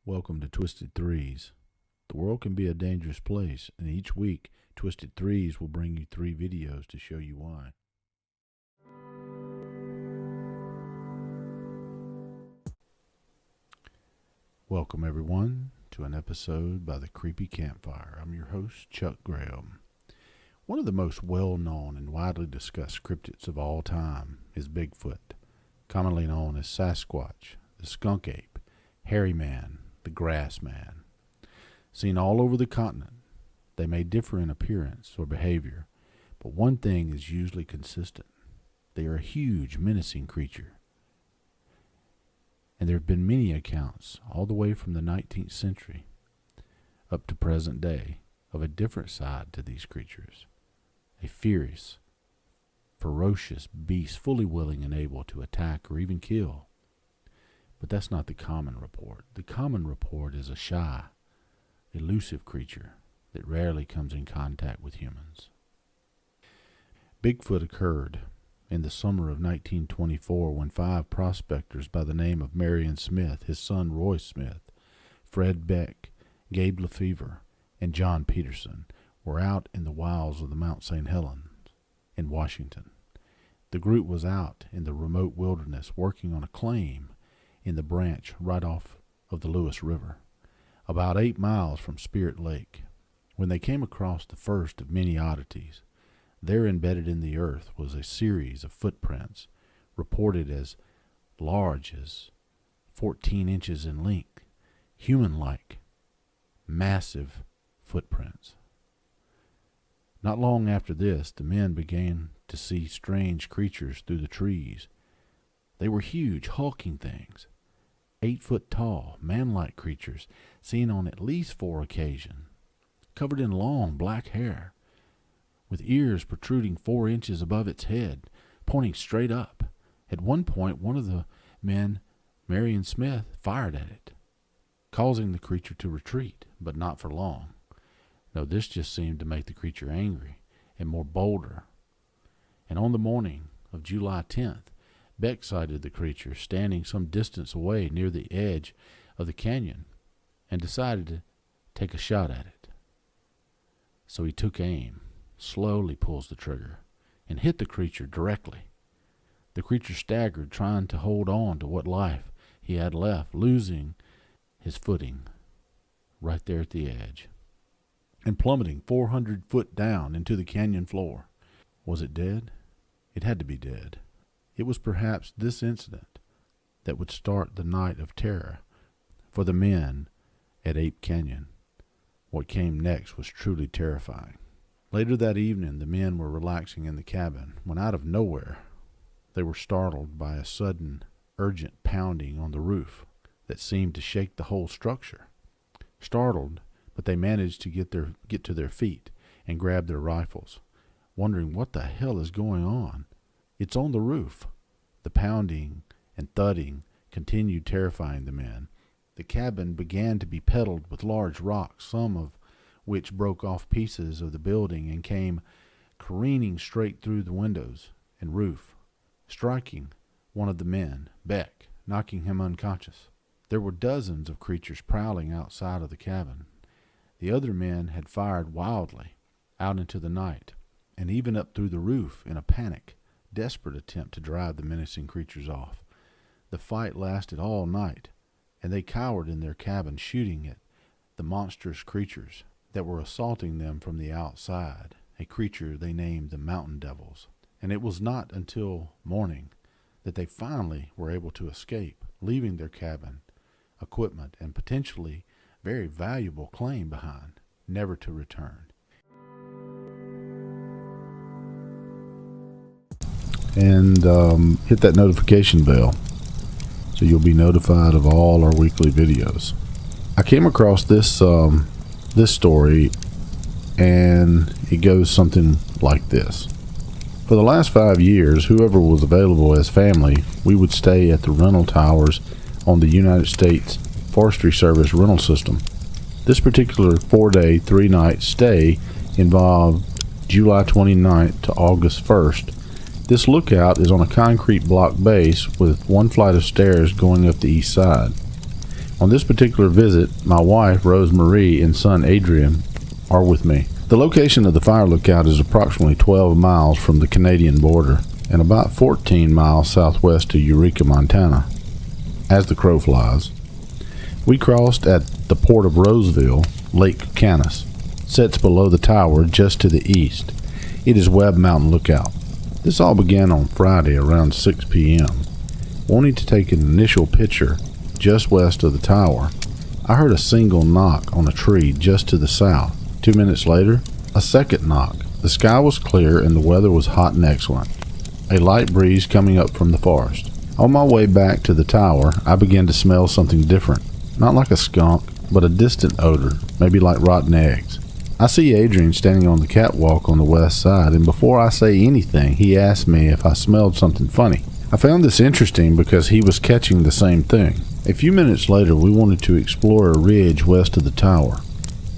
Welcome to Twisted Threes. The world can be a dangerous place, and each week, Twisted Threes will bring you 3 videos to show you why. Welcome, everyone, to an episode by the Creepy Campfire. I'm your host, Chuck Graham. One of the most well-known and widely discussed cryptids of all time is Bigfoot, commonly known as Sasquatch, the skunk ape, hairy man, the grass man. Seen all over the continent, they may differ in appearance or behavior, but one thing is usually consistent. They are a huge, menacing creature. And there have been many accounts, all the way from the 19th century up to present day, of a different side to these creatures. A fierce, ferocious beast fully willing and able to attack or even kill. But that's not the common report. The common report is a shy, elusive creature that rarely comes in contact with humans. Bigfoot occurred in the summer of 1924 when 5 prospectors by the name of Marion Smith, his son Roy Smith, Fred Beck, Gabe Lefevre, and John Peterson were out in the wilds of the Mount St. Helens in Washington. The group was out in the remote wilderness working on a claim in the branch right off of the Lewis River, about 8 miles from Spirit Lake, when they came across the first of many oddities. There embedded in the earth was a series of footprints, reported as large as 14 inches in length, human-like, massive footprints. Not long after this, the men began to see strange creatures through the trees. They were huge, hulking things, 8 foot tall, man-like creatures, seen on at least 4 occasions, covered in long black hair, with ears protruding 4 inches above its head, pointing straight up. At one point, one of the men, Marion Smith, fired at it, causing the creature to retreat, but not for long. No, this just seemed to make the creature angry and more bolder. And on the morning of July 10th, Beck sighted the creature standing some distance away near the edge of the canyon and decided to take a shot at it. So he took aim, slowly pulls the trigger, and hit the creature directly. The creature staggered, trying to hold on to what life he had left, losing his footing right there at the edge and plummeting 400 foot down into the canyon floor. Was it dead? It had to be dead. It was perhaps this incident that would start the night of terror for the men at Ape Canyon. What came next was truly terrifying. Later that evening, the men were relaxing in the cabin when out of nowhere they were startled by a sudden, urgent pounding on the roof that seemed to shake the whole structure. Startled, but they managed to get to their feet and grab their rifles, wondering what the hell is going on. It's on the roof. The pounding and thudding continued, terrifying the men. The cabin began to be pebbled with large rocks, some of which broke off pieces of the building and came careening straight through the windows and roof, striking one of the men, Beck, knocking him unconscious. There were dozens of creatures prowling outside of the cabin. The other men had fired wildly out into the night and even up through the roof in a panic, desperate attempt to drive the menacing creatures off. The fight lasted all night, and they cowered in their cabin, shooting at the monstrous creatures that were assaulting them from the outside, a creature they named the Mountain Devils. And it was not until morning that they finally were able to escape, leaving their cabin, equipment, and potentially very valuable claim behind, never to return. And hit that notification bell so you'll be notified of all our weekly videos. I came across this story, and it goes something like this. For the last 5 years, whoever was available as family, we would stay at the rental towers on the United States Forestry Service rental system. This particular 4-day, 3-night stay involved July 29th to August 1st. This lookout is on a concrete block base with 1 flight of stairs going up the east side. On this particular visit, my wife, Rose Marie, and son, Adrian, are with me. The location of the fire lookout is approximately 12 miles from the Canadian border and about 14 miles southwest of Eureka, Montana. As the crow flies, we crossed at the port of Roseville. Lake Canis sits below the tower just to the east. It is Webb Mountain Lookout. This all began on Friday around 6 p.m. Wanting to take an initial picture just west of the tower, I heard a single knock on a tree just to the south. 2 minutes later, a second knock. The sky was clear and the weather was hot and excellent. A light breeze coming up from the forest. On my way back to the tower, I began to smell something different. Not like a skunk, but a distant odor, maybe like rotten eggs. I see Adrian standing on the catwalk on the west side, and before I say anything, he asked me if I smelled something funny. I found this interesting because he was catching the same thing. A few minutes later, we wanted to explore a ridge west of the tower.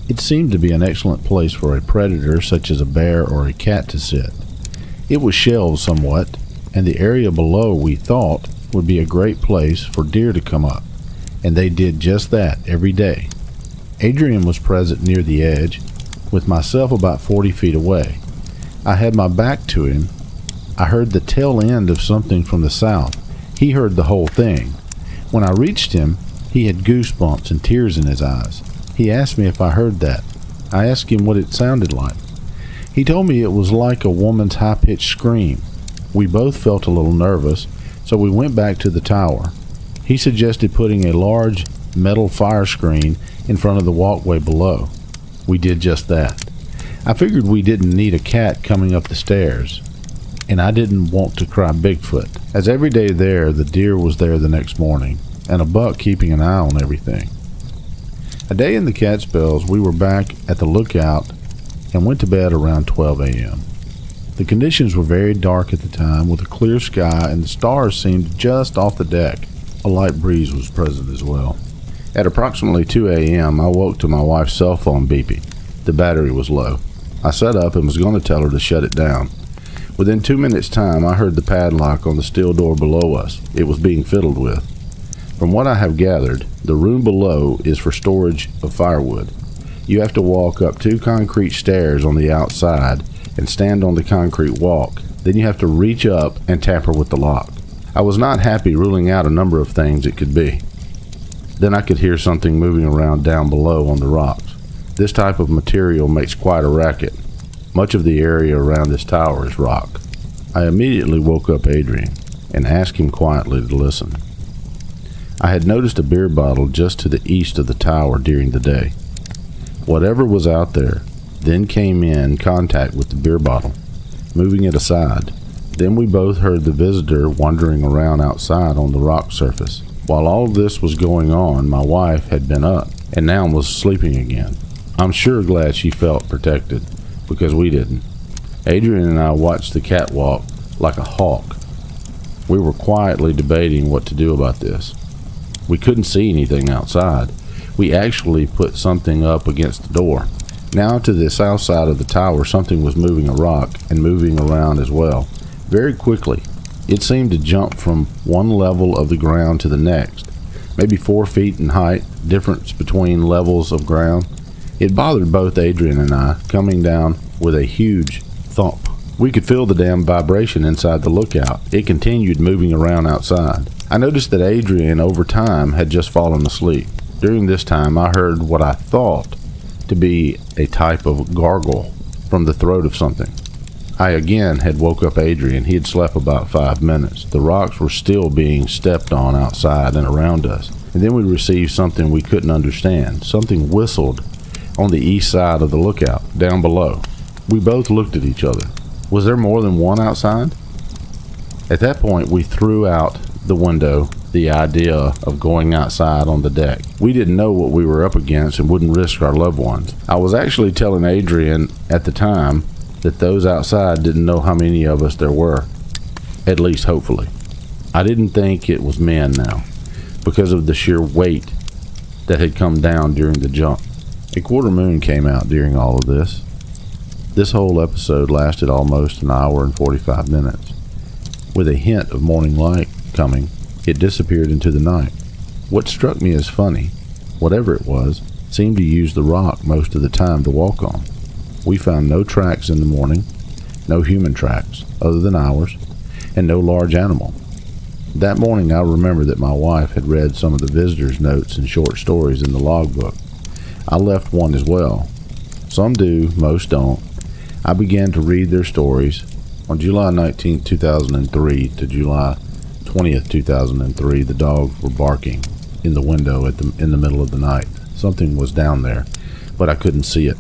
It seemed to be an excellent place for a predator such as a bear or a cat to sit. It was shelved somewhat, and the area below, we thought, would be a great place for deer to come up, and they did just that every day. Adrian was present near the edge, with myself about 40 feet away. I had my back to him. I heard the tail end of something from the south. He heard the whole thing. When I reached him, he had goosebumps and tears in his eyes. He asked me if I heard that. I asked him what it sounded like. He told me it was like a woman's high-pitched scream. We both felt a little nervous, so we went back to the tower. He suggested putting a large metal fire screen in front of the walkway below. We did just that. I figured we didn't need a cat coming up the stairs, and I didn't want to cry Bigfoot. As every day there, the deer was there the next morning, and a buck keeping an eye on everything. A day in the Catskills, we were back at the lookout and went to bed around 12 a.m. The conditions were very dark at the time, with a clear sky, and the stars seemed just off the deck. A light breeze was present as well. At approximately 2 a.m., I woke to my wife's cell phone beeping. The battery was low. I sat up and was going to tell her to shut it down. Within 2 minutes' time, I heard the padlock on the steel door below us. It was being fiddled with. From what I have gathered, the room below is for storage of firewood. You have to walk up 2 concrete stairs on the outside and stand on the concrete walk. Then you have to reach up and tamper with the lock. I was not happy ruling out a number of things it could be. Then I could hear something moving around down below on the rocks. This type of material makes quite a racket. Much of the area around this tower is rock. I immediately woke up Adrian and asked him quietly to listen. I had noticed a beer bottle just to the east of the tower during the day. Whatever was out there then came in contact with the beer bottle, moving it aside. Then we both heard the visitor wandering around outside on the rock surface. While all this was going on, my wife had been up and now was sleeping again. I'm sure glad she felt protected, because we didn't. Adrian and I watched the catwalk like a hawk. We were quietly debating what to do about this. We couldn't see anything outside. We actually put something up against the door. Now to the south side of the tower, something was moving a rock and moving around as well. Very quickly, it seemed to jump from one level of the ground to the next, maybe 4 feet in height, difference between levels of ground. It bothered both Adrian and I, coming down with a huge thump. We could feel the damn vibration inside the lookout. It continued moving around outside. I noticed that Adrian, over time, had just fallen asleep. During this time, I heard what I thought to be a type of gargle from the throat of something. I again had woke up Adrian. He had slept about 5 minutes. The rocks were still being stepped on outside and around us. And then we received something we couldn't understand. Something whistled on the east side of the lookout, down below. We both looked at each other. Was there more than one outside? At that point, we threw out the window the idea of going outside on the deck. We didn't know what we were up against and wouldn't risk our loved ones. I was actually telling Adrian at the time that those outside didn't know how many of us there were, at least hopefully. I didn't think it was men now, because of the sheer weight that had come down during the jump. A quarter moon came out during all of this. This whole episode lasted almost an hour and 45 minutes. With a hint of morning light coming, it disappeared into the night. What struck me as funny, whatever it was, seemed to use the rock most of the time to walk on. We found no tracks in the morning, no human tracks, other than ours, and no large animal. That morning I remember that my wife had read some of the visitors' notes and short stories in the logbook. I left one as well. Some do, most don't. I began to read their stories. On July 19, 2003 to July 20th, 2003, the dogs were barking in the window in the middle of the night. Something was down there, but I couldn't see it.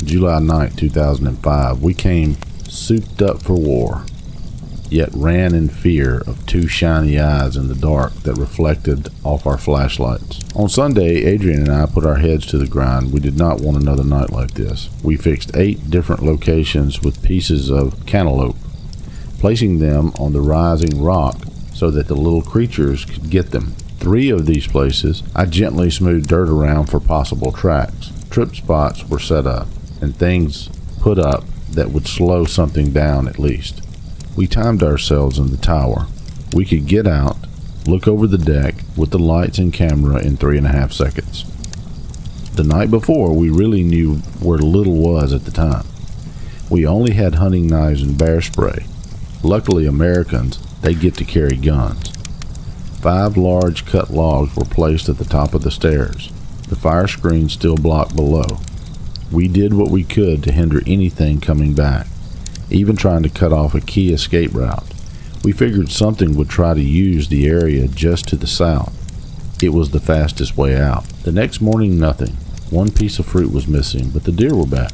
July 9, 2005, we came souped up for war, yet ran in fear of two shiny eyes in the dark that reflected off our flashlights. On Sunday, Adrian and I put our heads to the grind. We did not want another night like this. We fixed 8 different locations with pieces of cantaloupe, placing them on the rising rock so that the little creatures could get them. 3 of these places, I gently smoothed dirt around for possible tracks. Trip spots were set up, and things put up that would slow something down at least. We timed ourselves in the tower. We could get out, look over the deck with the lights and camera in 3.5 seconds. The night before, we really knew where little was at the time. We only had hunting knives and bear spray. Luckily, Americans, they get to carry guns. 5 large cut logs were placed at the top of the stairs. The fire screen still blocked below. We did what we could to hinder anything coming back, even trying to cut off a key escape route. We figured something would try to use the area just to the south. It was the fastest way out. The next morning, nothing. 1 piece of fruit was missing, but the deer were back.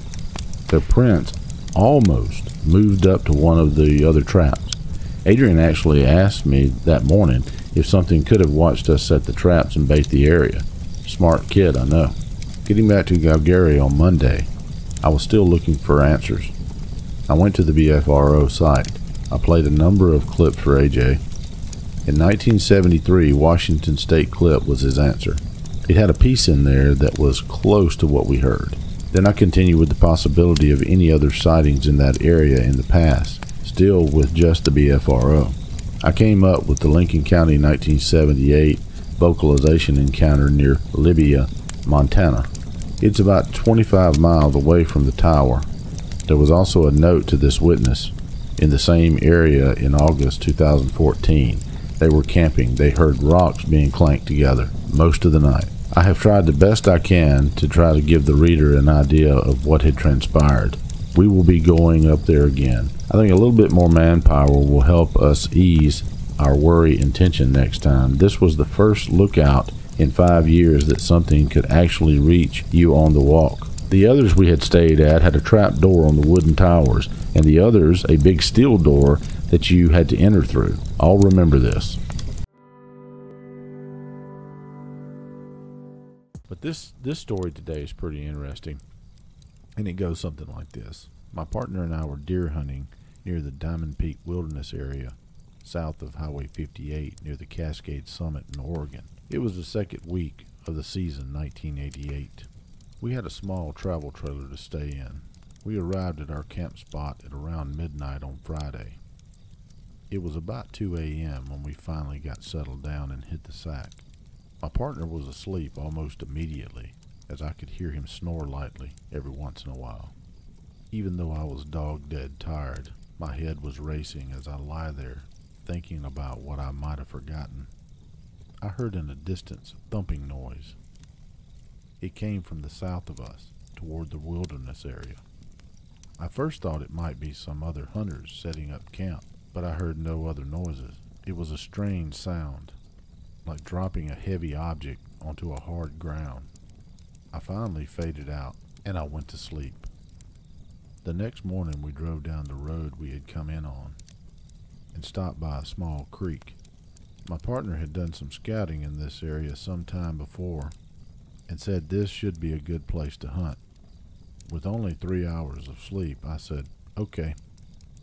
Their prints almost moved up to one of the other traps. Adrian actually asked me that morning if something could have watched us set the traps and bait the area. Smart kid, I know. Getting back to Calgary on Monday, I was still looking for answers. I went to the BFRO site. I played a number of clips for AJ. In 1973, Washington State clip was his answer. It had a piece in there that was close to what we heard. Then I continued with the possibility of any other sightings in that area in the past, still with just the BFRO. I came up with the Lincoln County 1978 vocalization encounter near Libya, Montana. It's about 25 miles away from the tower. There was also a note to this witness. In the same area in August 2014, they were camping. They heard rocks being clanked together most of the night. I have tried the best I can to try to give the reader an idea of what had transpired. We will be going up there again. I think a little bit more manpower will help us ease our worry and tension next time. This was the first lookout in 5 years that something could actually reach you on the walk. The others we had stayed at had a trap door on the wooden towers, and the others a big steel door that you had to enter through. I'll remember this. But this story today is pretty interesting, and it goes something like this. My partner and I were deer hunting near the Diamond Peak Wilderness area, south of Highway 58 near the Cascade Summit in Oregon. It was the second week of the season, 1988. We had a small travel trailer to stay in. We arrived at our camp spot at around midnight on Friday. It was about 2 a.m. when we finally got settled down and hit the sack. My partner was asleep almost immediately, as I could hear him snore lightly every once in a while. Even though I was dog-dead tired, my head was racing as I lie there, thinking about what I might have forgotten. I heard in the distance a thumping noise. It came from the south of us, toward the wilderness area. I first thought it might be some other hunters setting up camp, but I heard no other noises. It was a strange sound, like dropping a heavy object onto a hard ground. I finally faded out, and I went to sleep. The next morning we drove down the road we had come in on, and stopped by a small creek. My partner had done some scouting in this area some time before, and said this should be a good place to hunt. With only 3 hours of sleep, I said, okay.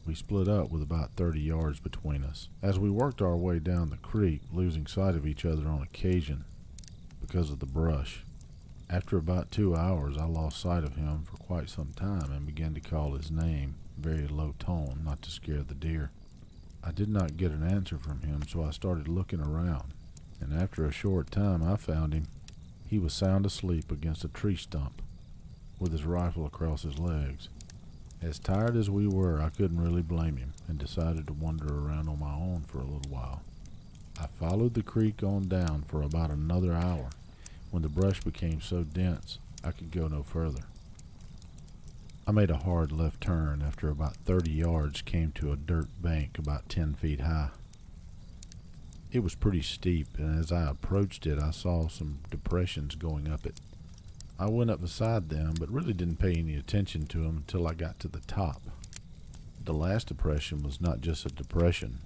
We split up with about 30 yards between us. As we worked our way down the creek, losing sight of each other on occasion because of the brush. After about 2 hours, I lost sight of him for quite some time and began to call his name, very low tone, not to scare the deer. I did not get an answer from him, so I started looking around. and after a short time I found him. He was sound asleep against a tree stump, with his rifle across his legs. As tired as we were, I couldn't really blame him, and decided to wander around on my own for a little while. I followed the creek on down for about another hour, when the brush became so dense I could go no further. I made a hard left turn after about 30 yards came to a dirt bank about 10 feet high. It was pretty steep, and as I approached it, I saw some depressions going up it. I went up beside them, but really didn't pay any attention to them until I got to the top. The last depression was not just a depression,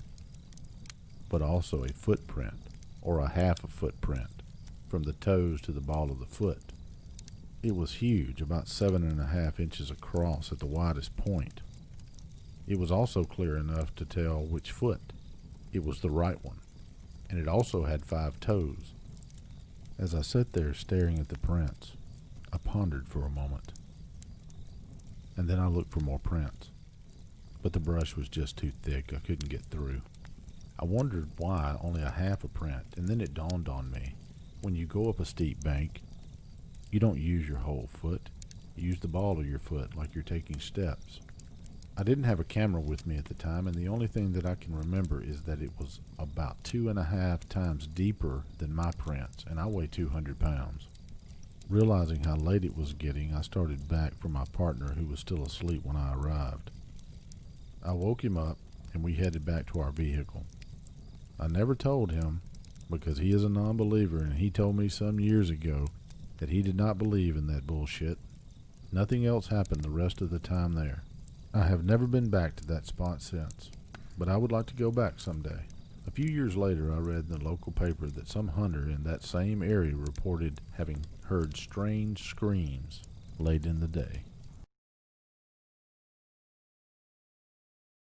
but also a footprint, or a half a footprint, from the toes to the ball of the foot. It was huge, about 7.5 inches across at the widest point. It was also clear enough to tell which foot. It was the right one, and it also had 5 toes. As I sat there staring at the prints, I pondered for a moment, and then I looked for more prints, but the brush was just too thick. I couldn't get through. I wondered why only a half a print, and then it dawned on me. When you go up a steep bank, you don't use your whole foot. You use the ball of your foot like you're taking steps. I didn't have a camera with me at the time, and the only thing that I can remember is that it was about 2.5 times deeper than my prints, and I weigh 200 pounds. Realizing how late it was getting, I started back for my partner, who was still asleep when I arrived. I woke him up, and we headed back to our vehicle. I never told him, because he is a non-believer, and he told me some years ago that he did not believe in that bullshit. Nothing else happened the rest of the time there. I have never been back to that spot since, but I would like to go back someday. A few years later, I read in the local paper that some hunter in that same area reported having heard strange screams late in the day.